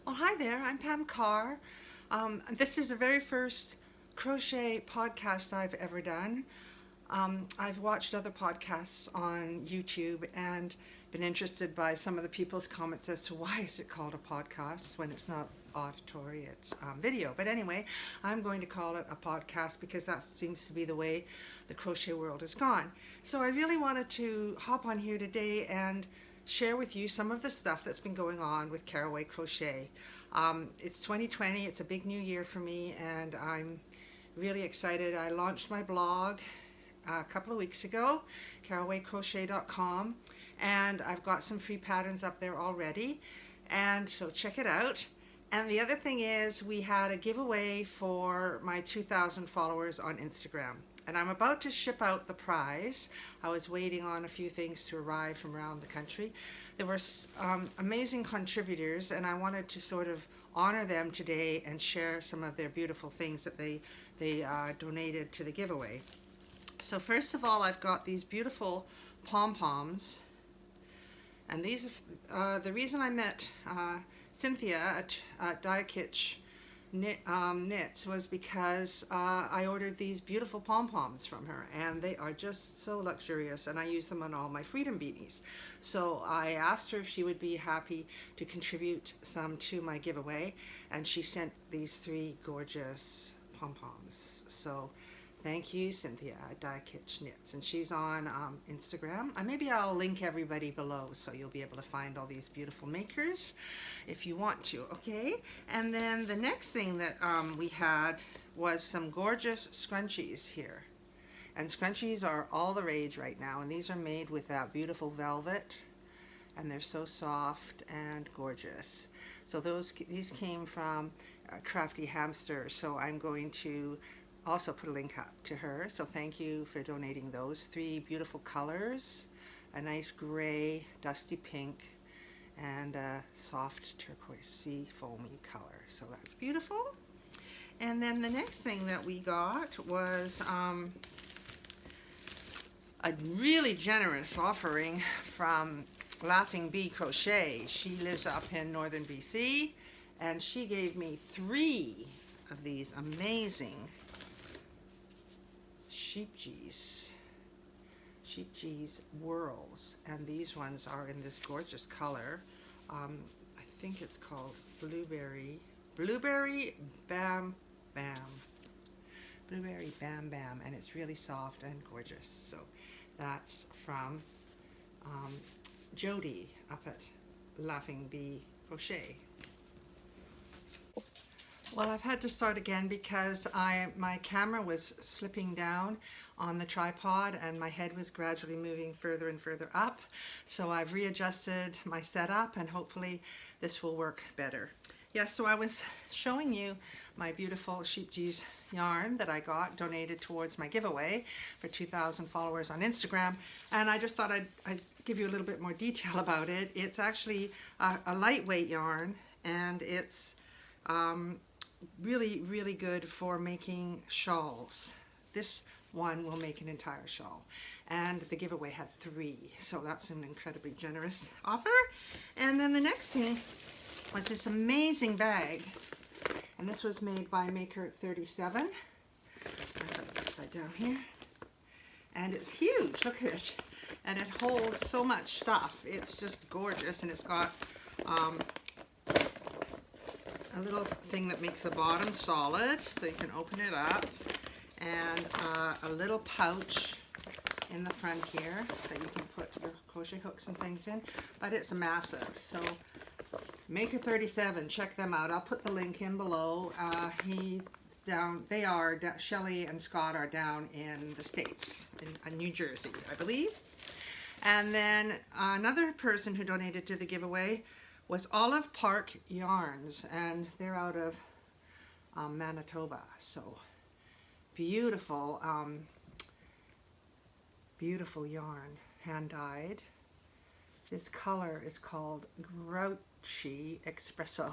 Well, hi there. I'm Pam Carr. This is the very first crochet podcast I've ever done. I've watched other podcasts on YouTube and been interested by some of the people's comments as to why is it called a podcast when it's not auditory, it's video. But anyway, I'm going to call it a podcast because that seems to be the way the crochet world has gone. So I really wanted to hop on here today and share with you some of the stuff that's been going on with Carroway Crochet. It's 2020, it's a big new year for me, and I'm really excited. I launched my blog a couple of weeks ago, carrowaycrochet.com, and I've got some free patterns up there already, and so check it out. And the other thing is, we had a giveaway for my 2,000 followers on Instagram. And I'm about to ship out the prize. I was waiting on a few things to arrive from around the country. There were amazing contributors, and I wanted to sort of honor them today and share some of their beautiful things that they donated to the giveaway. So first of all, I've got these beautiful Pom Poms. And these, the reason I met Cynthia at Diakitch Knits was because I ordered these beautiful Pom Poms from her, and they are just so luxurious, and I use them on all my Freedom Beanies. So I asked her if she would be happy to contribute some to my giveaway, and she sent these 3 gorgeous Pom Poms. So thank you, Cynthia at Diakitch Knits, and she's on Instagram. Maybe I'll link everybody below so you'll be able to find all these beautiful makers if you want to, okay? And then the next thing that we had was some gorgeous scrunchies here. And scrunchies are all the rage right now, and these are made with that beautiful velvet, and they're so soft and gorgeous. So these came from Crafty Hamster, so I'm going to also put a link up to her. So thank you for donating those 3 beautiful colors, a nice gray, dusty pink, and a soft turquoisey foamy color. So that's beautiful. And then the next thing that we got was a really generous offering from Laughing Bee Crochet. She lives up in northern BC, and she gave me 3 of these amazing sheep cheese whirls, and these ones are in this gorgeous color. I think it's called blueberry bam bam, and it's really soft and gorgeous. So that's from Jody up at Laughing Bee Crochet. Well, I've had to start again because my camera was slipping down on the tripod and my head was gradually moving further and further up. So I've readjusted my setup, and hopefully this will work better. Yeah, so I was showing you my beautiful sheep cheese yarn that I got donated towards my giveaway for 2,000 followers on Instagram, and I just thought I'd give you a little bit more detail about it. It's actually a lightweight yarn, and it's really good for making shawls. This one will make an entire shawl, and the giveaway had 3, so that's an incredibly generous offer. And then the next thing was this amazing bag, and this was made by Maker 37. I put it upside down here, and it's huge. Look at it, and it holds so much stuff. It's just gorgeous, and it's got a little thing that makes the bottom solid, so you can open it up, and a little pouch in the front here that you can put your crochet hooks and things in, but it's massive. So Maker 37, check them out. I'll put the link in below. Shelley and Scott are down in the States, in New Jersey, I believe. And then another person who donated to the giveaway was Olive Park Yarns, and they're out of Manitoba. So beautiful, beautiful yarn, hand-dyed. This color is called Grouchy Espresso,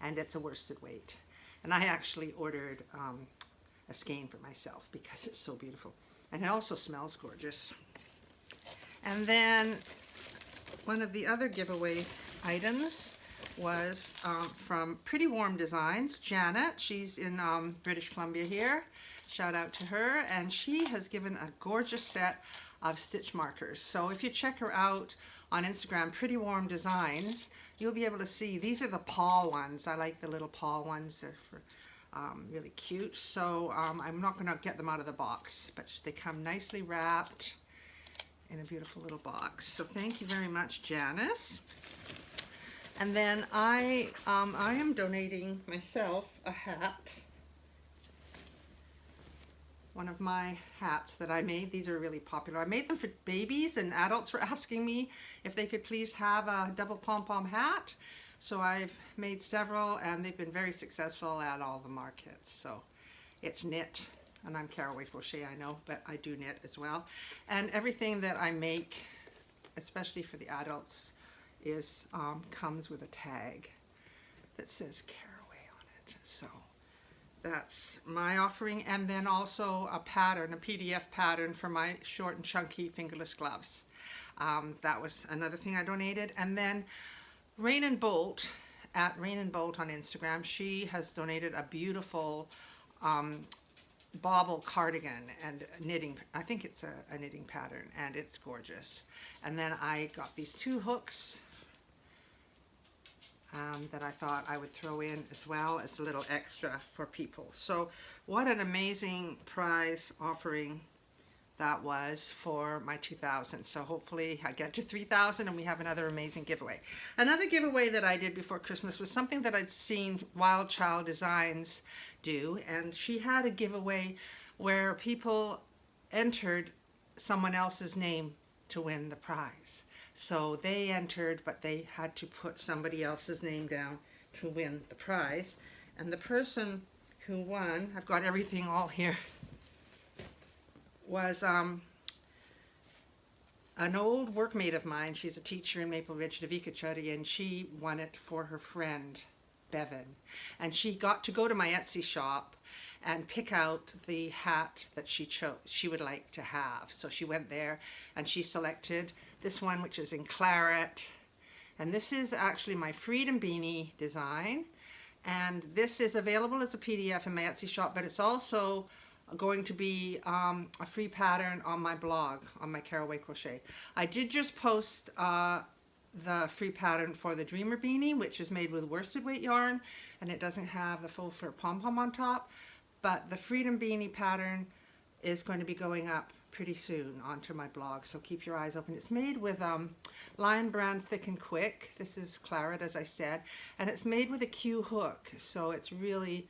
and it's a worsted weight. And I actually ordered a skein for myself because it's so beautiful, and it also smells gorgeous. And then one of the other giveaway items was from Pretty Warm Designs, Janet. She's in British Columbia here. Shout out to her. And she has given a gorgeous set of stitch markers. So if you check her out on Instagram, Pretty Warm Designs, you'll be able to see these are the paw ones. I like the little paw ones. They're for really cute. So I'm not going to get them out of the box, but they come nicely wrapped in a beautiful little box. So thank you very much, Janice. And then I am donating myself a hat. One of my hats that I made. These are really popular. I made them for babies, and adults were asking me if they could please have a double pom-pom hat. So I've made several, and they've been very successful at all the markets. So it's knit, and I'm Carroway Crochet, I know, but I do knit as well. And everything that I make, especially for the adults, is comes with a tag that says Carroway on it. So that's my offering, and then also a pattern, a PDF pattern for my short and chunky fingerless gloves. That was another thing I donated. And then Rain and Bolt, at Rain and Bolt on Instagram, she has donated a beautiful bauble cardigan and knitting. I think it's a knitting pattern, and it's gorgeous. And then I got these 2 hooks that I thought I would throw in as well as a little extra for people. So what an amazing prize offering that was for my 2,000. So hopefully I get to 3,000 and we have another amazing giveaway. Another giveaway that I did before Christmas was something that I'd seen Wild Child Designs do, and she had a giveaway where people entered someone else's name to win the prize. So they entered, but they had to put somebody else's name down to win the prize. And the person who won, I've got everything all here, was an old workmate of mine. She's a teacher in Maple Ridge, Davika Chuddy, and she won it for her friend, Bevan. And she got to go to my Etsy shop and pick out the hat that she would like to have. So she went there and she selected this one, which is in claret. And this is actually my Freedom Beanie design. And this is available as a PDF in my Etsy shop, but it's also going to be a free pattern on my blog, on my Carroway Crochet. I did just post the free pattern for the Dreamer Beanie, which is made with worsted weight yarn, and it doesn't have the faux fur pom-pom on top. But the Freedom Beanie pattern is going to be going up pretty soon onto my blog, so keep your eyes open. It's made with Lion Brand Thick and Quick. This is claret, as I said, and it's made with a Q hook, so it's really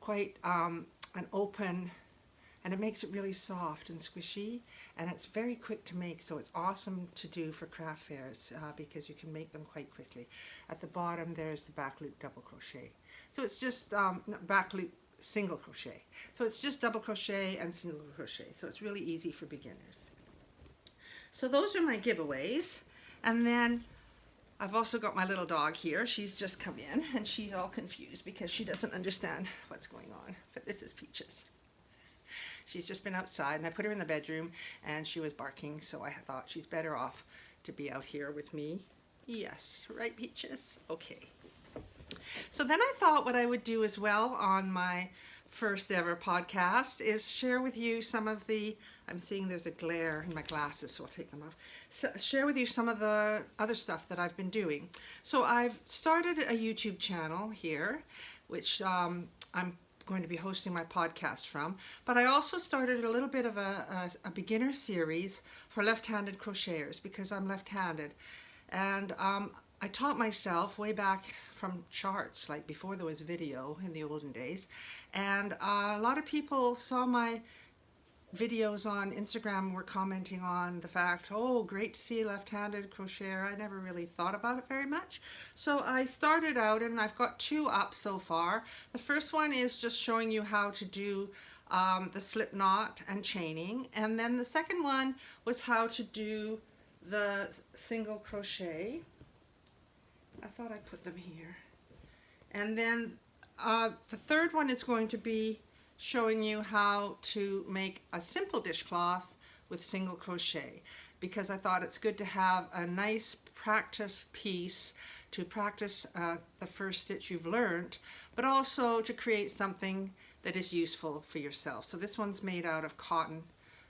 quite an open, and it makes it really soft and squishy, and it's very quick to make, so it's awesome to do for craft fairs because you can make them quite quickly. At the bottom there's the back loop double crochet, so it's just back loop single crochet, so it's just double crochet and single crochet, so it's really easy for beginners. So those are my giveaways. And then I've also got my little dog here. She's just come in and she's all confused because she doesn't understand what's going on, but this is Peaches. She's just been outside, and I put her in the bedroom and she was barking, so I thought she's better off to be out here with me. Yes, right, Peaches? Okay. So then I thought what I would do as well on my first ever podcast is share with you some of the, I'm seeing there's a glare in my glasses, so I'll take them off. So share with you some of the other stuff that I've been doing. So I've started a YouTube channel here, which I'm going to be hosting my podcast from, but I also started a little bit of a beginner series for left-handed crocheters because I'm left-handed. And I taught myself way back from charts, like before there was video in the olden days, and a lot of people saw my videos on Instagram, were commenting on the fact, oh, great to see a left-handed crocheter. I never really thought about it very much. So I started out, and I've got 2 up so far. The first one is just showing you how to do the slip knot and chaining, and then the second one was how to do the single crochet. I thought I put them here. And then the third one is going to be showing you how to make a simple dishcloth with single crochet, because I thought it's good to have a nice practice piece to practice the first stitch you've learned, but also to create something that is useful for yourself. So this one's made out of cotton.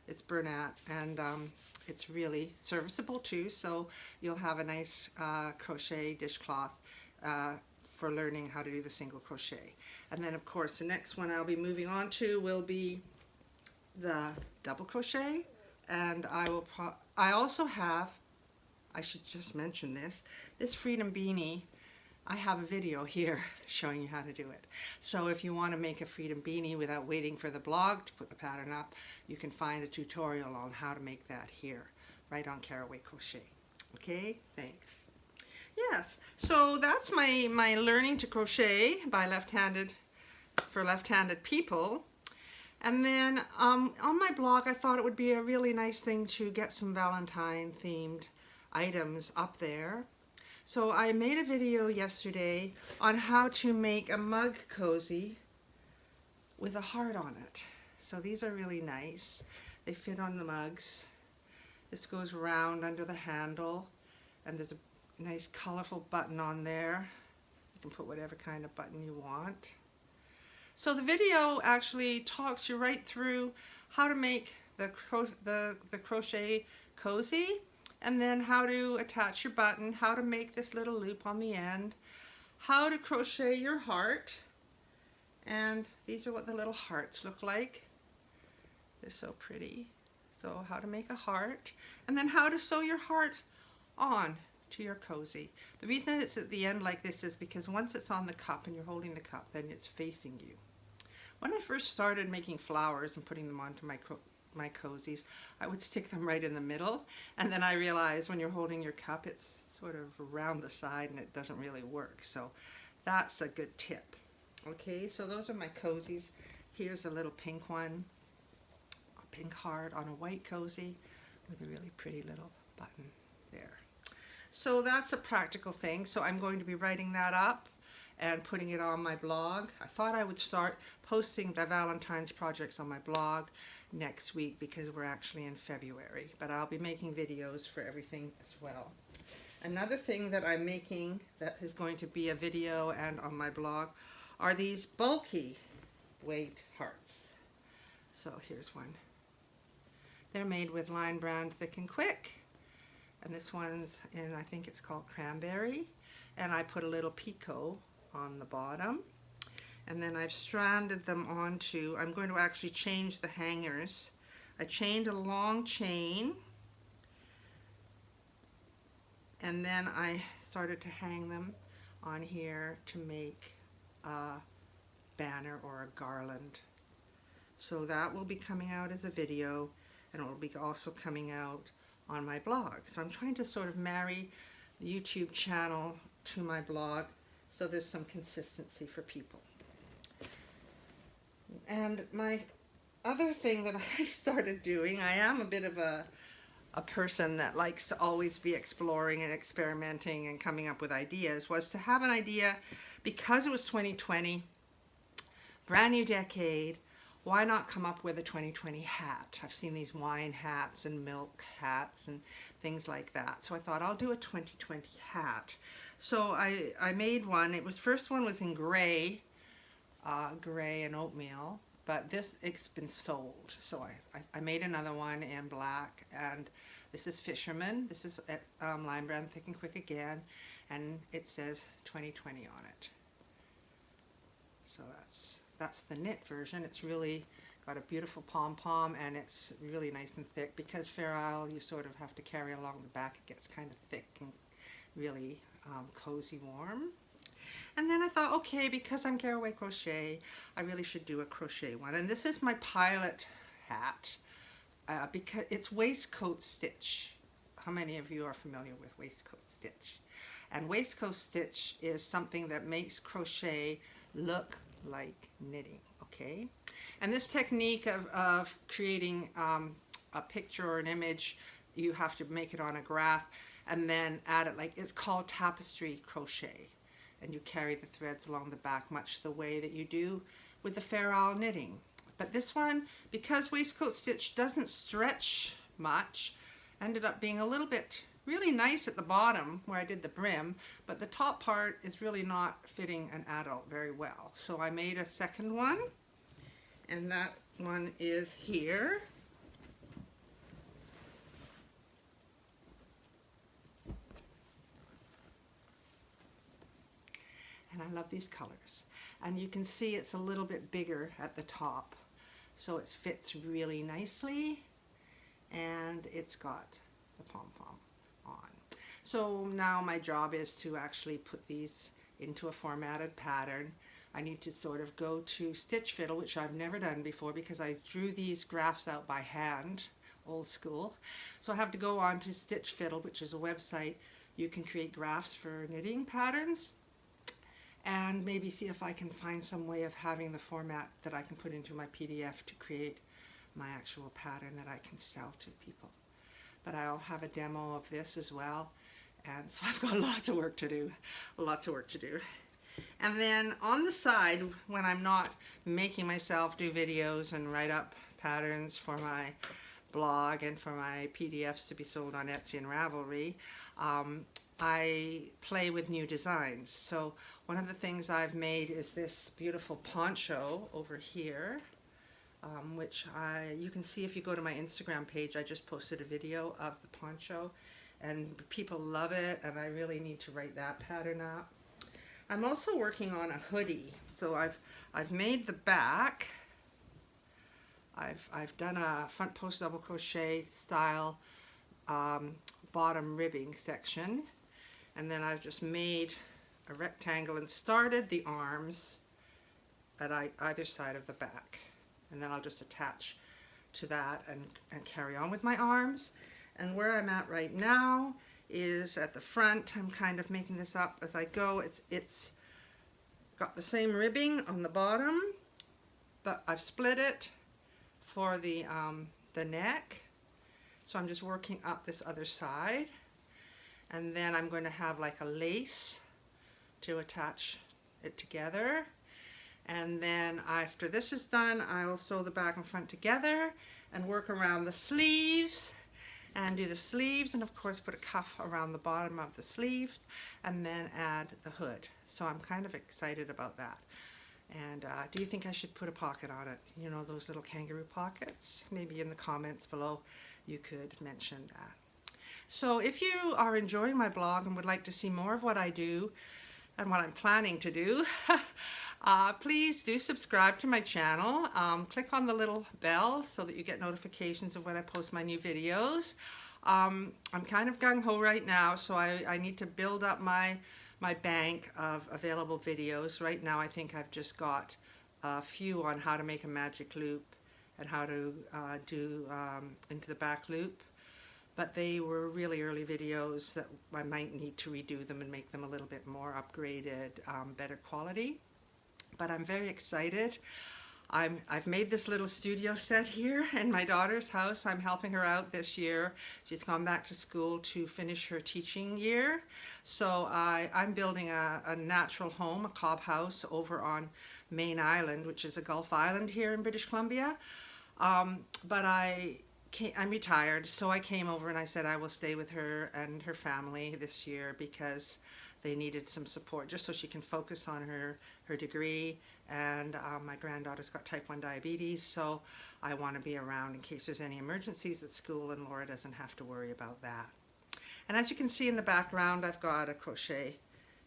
It's Bernat, and it's really serviceable too, so you'll have a nice crochet dishcloth for learning how to do the single crochet. And then of course the next one I'll be moving on to will be the double crochet, and I also have, I should just mention this Freedom Beanie. I have a video here showing you how to do it. So if you want to make a Freedom Beanie without waiting for the blog to put the pattern up, you can find a tutorial on how to make that here, right on Carroway Crochet. Okay, thanks. Yes, so that's my learning to crochet by for left-handed people. And then on my blog, I thought it would be a really nice thing to get some Valentine themed items up there. So I made a video yesterday on how to make a mug cozy with a heart on it. So these are really nice. They fit on the mugs. This goes around under the handle, and there's a nice colorful button on there. You can put whatever kind of button you want. So the video actually talks you right through how to make the crochet cozy, and then how to attach your button, how to make this little loop on the end, how to crochet your heart, and these are what the little hearts look like. They're so pretty. So how to make a heart, and then how to sew your heart on to your cozy. The reason it's at the end like this is because once it's on the cup and you're holding the cup, then it's facing you. When I first started making flowers and putting them onto my cozies, I would stick them right in the middle, and then I realized when you're holding your cup, it's sort of around the side and it doesn't really work. So that's a good tip. Okay, so those are my cozies. Here's a little pink one, a pink heart on a white cozy with a really pretty little button there. So that's a practical thing. So I'm going to be writing that up and putting it on my blog. I thought I would start posting the Valentine's projects on my blog next week because we're actually in February, but I'll be making videos for everything as well. Another thing that I'm making that is going to be a video and on my blog are these bulky weight hearts. So here's one. They're made with Line Brand Thick and Quick, and this one's in, I think it's called Cranberry, and I put a little picot on the bottom, and then I've stranded them onto, I'm going to actually change the hangers. I chained a long chain, and then I started to hang them on here to make a banner or a garland. So that will be coming out as a video, and it will be also coming out on my blog. So I'm trying to sort of marry the YouTube channel to my blog so there's some consistency for people. And my other thing that I've started doing, I am a bit of a person that likes to always be exploring and experimenting and coming up with ideas, was to have an idea, because it was 2020, brand new decade, why not come up with a 2020 hat? I've seen these wine hats and milk hats and things like that. So I thought I'll do a 2020 hat. So I made one. First one was in gray and oatmeal, but it's been sold. So I made another one in black, and this is Fisherman. This is Line Brand Thick and Quick again, and it says 2020 on it. So that's the knit version. It's really got a beautiful pom-pom, and it's really nice and thick. Because Fair Isle, you sort of have to carry along the back. It gets kind of thick and really cozy warm. And then I thought, okay, because I'm Carroway Crochet, I really should do a crochet one. And this is my pilot hat, because it's waistcoat stitch. How many of you are familiar with waistcoat stitch? And waistcoat stitch is something that makes crochet look like knitting, okay? And this technique of creating a picture or an image, you have to make it on a graph and then add it, like, it's called tapestry crochet. And you carry the threads along the back much the way that you do with the Fair Isle knitting. But this one, because waistcoat stitch doesn't stretch much, ended up being a little bit really nice at the bottom where I did the brim, but the top part is really not fitting an adult very well. So I made a second one, and that one is here. And I love these colors. And you can see it's a little bit bigger at the top, so it fits really nicely, and it's got the pom-pom on. So now my job is to actually put these into a formatted pattern. I need to sort of go to Stitch Fiddle, which I've never done before because I drew these graphs out by hand, old school. So I have to go on to Stitch Fiddle, which is a website. You can create graphs for knitting patterns, and maybe see if I can find some way of having the format that I can put into my PDF to create my actual pattern that I can sell to people. But I'll have a demo of this as well, and so I've got lots of work to do, lots of work to do. And then on the side, when I'm not making myself do videos and write up patterns for my blog and for my PDFs to be sold on Etsy and Ravelry, I play with new designs. So one of the things I've made is this beautiful poncho over here, which you can see if you go to my Instagram page. I just posted a video of the poncho, and people love it, and I really need to write that pattern up. I'm also working on a hoodie. So I've made the back. I've done a front post double crochet style bottom ribbing section, and then I've just made a rectangle and started the arms at either side of the back, and then I'll just attach to that and carry on with my arms. And where I'm at right now is at the front. I'm kind of making this up as I go. It's got the same ribbing on the bottom, but I've split it for the neck. So I'm just working up this other side, and then I'm going to have like a lace to attach it together. And then after this is done, I will sew the back and front together and work around the sleeves and do the sleeves, and of course put a cuff around the bottom of the sleeves, and then add the hood. So I'm kind of excited about that. And do you think I should put a pocket on it? You know, those little kangaroo pockets? Maybe in the comments below you could mention that. So if you are enjoying my blog and would like to see more of what I do and what I'm planning to do, please do subscribe to my channel. Click on the little bell so that you get notifications of when I post my new videos. I'm kind of gung-ho right now, so I need to build up my bank of available videos. Right now I think I've just got a few on how to make a magic loop and how to do into the back loop. But they were really early videos that I might need to redo them and make them a little bit more upgraded, better quality. But I'm very excited. I've made this little studio set here in my daughter's house. I'm helping her out this year. She's gone back to school to finish her teaching year. So I'm building a natural home, a cob house over on Main Island, which is a Gulf island here in British Columbia. But I'm retired, so I came over and I said I will stay with her and her family this year because they needed some support just so she can focus on her degree. And my granddaughter's got type 1 diabetes, so I want to be around in case there's any emergencies at school, and Laura doesn't have to worry about that. And as you can see in the background, I've got a crochet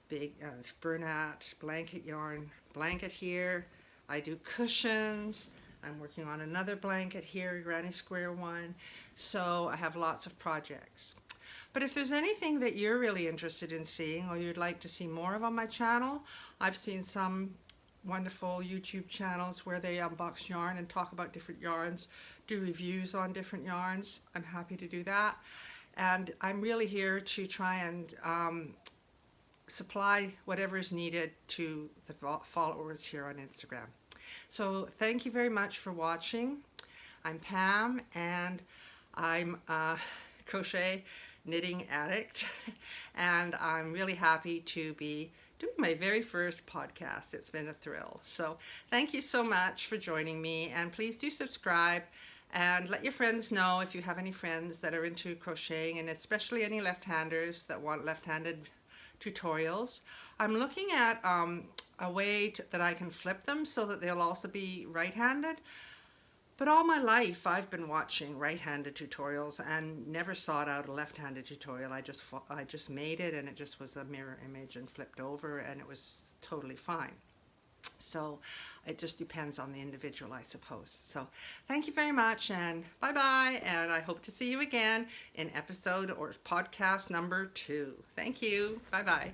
big Bernat blanket yarn blanket here. I do cushions. I'm working on another blanket here, a granny square one. So I have lots of projects. But if there's anything that you're really interested in seeing or you'd like to see more of on my channel, I've seen some wonderful YouTube channels where they unbox yarn and talk about different yarns, do reviews on different yarns. I'm happy to do that. And I'm really here to try and supply whatever is needed to the followers here on Instagram. So thank you very much for watching. I'm Pam, and I'm a crochet knitting addict, and I'm really happy to be doing my very first podcast. It's been a thrill. So thank you so much for joining me, and please do subscribe And let your friends know if you have any friends that are into crocheting, and especially any left-handers that want left-handed tutorials. I'm looking at a way that I can flip them so that they'll also be right-handed. But all my life I've been watching right-handed tutorials and never sought out a left-handed tutorial. I just made it, and it just was a mirror image and flipped over, and it was totally fine. So it just depends on the individual, I suppose. So thank you very much, and bye-bye, and I hope to see you again in episode or podcast number 2. Thank you. Bye-bye.